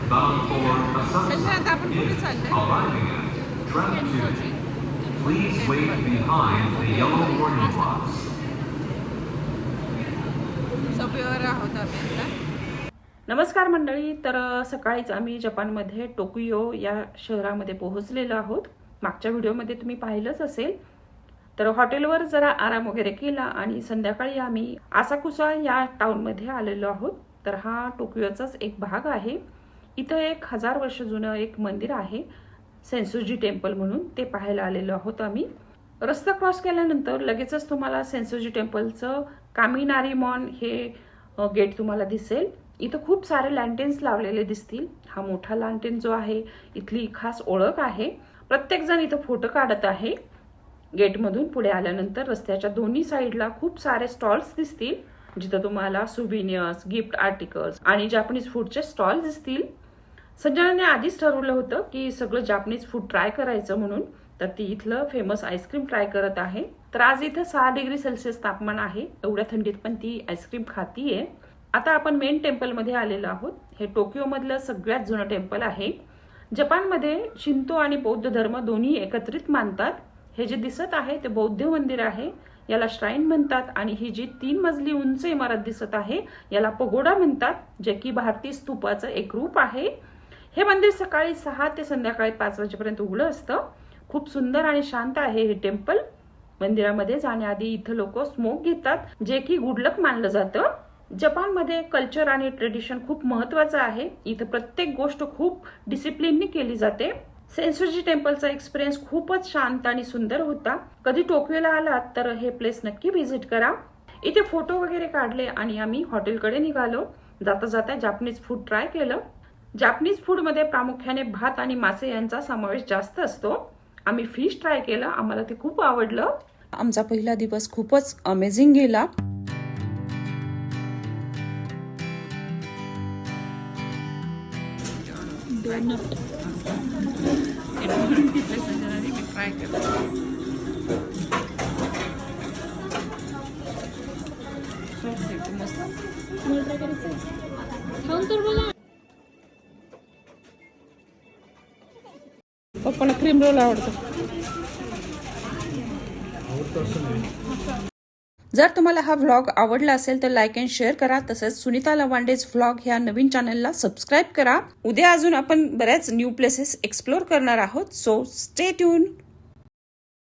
bound for a sunset is arriving at track 2. Please wait behind the yellow warning lights. नमस्कार मंडळी, तर सकाळीच आम्ही जपानमध्ये टोकियो या शहरामध्ये पोहोचलेलो आहोत. मागच्या व्हिडिओमध्ये तुम्ही पाहिलंच असेल. तर हॉटेलवर जरा आराम वगैरे केला आणि संध्याकाळी आम्ही आसाकुसा या टाउनमध्ये आलेलो आहोत. तर हा टोकियोचाच एक भाग आहे. इथं 1000 वर्ष जुनं एक मंदिर आहे, सेन्सोजी टेम्पल म्हणून. ते पाहायला आलेलो आहोत आम्ही. रस्ता क्रॉस केल्यानंतर लगेचच तुम्हाला सेन्सोजी टेम्पलचं कामिनारीमॉन हे गेट तुम्हाला दिसेल. इथं खूप सारे लँटेन्स लावलेले दिसतील. हा मोठा लँटेन जो आहे इथली खास ओळख आहे. प्रत्येक जण इथं फोटो काढत आहे. गेटमधून पुढे आल्यानंतर रस्त्याच्या दोन्ही साईडला खूप सारे स्टॉल्स दिसतील, जिथं तुम्हाला सुव्हिनियर्स, गिफ्ट आर्टिकल्स आणि जापनीज फूडचे स्टॉल दिसतील. संजनाने आधीच ठरवलं होतं की सगळं जापनीज फूड ट्राय करायचं म्हणून. तर ती इथलं फेमस आईस्क्रीम ट्राय करत आहे. तर आज इथं 6 डिग्री सेल्सिअस तापमान आहे. एवढ्या थंडीत पण ती आईस्क्रीम खातीये. आता आपण मेन टेम्पलमध्ये आलेलो आहोत. हे टोकियोमधलं सगळ्यात जुनं टेम्पल आहे. जपानमध्ये शिंतो आणि बौद्ध धर्म दोन्ही एकत्रित मानतात. हे जे दिसत आहे ते बौद्ध मंदिर आहे, याला श्राईन म्हणतात. आणि ही जी 3 मजली उंच इमारत दिसत आहे याला पगोडा म्हणतात, जे की भारतीय स्तूपाचं एक रूप आहे. हे मंदिर सकाळी 6 ते संध्याकाळी 5 वाजेपर्यंत उघडं असतं. खूप सुंदर आणि शांत आहे हे टेम्पल. मंदिरामध्ये जाण्याआधी इथं लोक स्मोक घेतात, जे की गुड लक मानलं जातं. जपानमध्ये कल्चर आणि ट्रेडिशन खूप महत्वाचं आहे. इथं प्रत्येक गोष्ट खूप डिसिप्लिनने केली जाते. सेन्सोजी टेम्पलचा एक्सपिरियन्स खूपच शांत आणि सुंदर होता. कधी टोकियोला आलात तर हे प्लेस नक्की व्हिजिट करा. इथे फोटो वगैरे काढले आणि आम्ही हॉटेलकडे निघालो. जाता जाता जापनीज फूड ट्राय केलं. जापनीज फूड मध्ये प्रामुख्याने भात आणि मासे यांचा समावेश जास्त असतो. आम्ही फिश ट्राय केलं, आम्हाला ते खूप आवडलं. आमचा पहिला दिवस खूपच अमेझिंग गेला. पप्पाला क्रीम रोल आवडतो. जर तुम्हाला हा व्लॉग आवडला असेल तर लाईक अँड शेअर करा. तसंच सुनीता लवांडेज व्लॉग ह्या नवीन चॅनलला सबस्क्राईब करा. उद्या अजून आपण बऱ्याच न्यू प्लेसेस एक्सप्लोर करणार आहोत. So stay tune.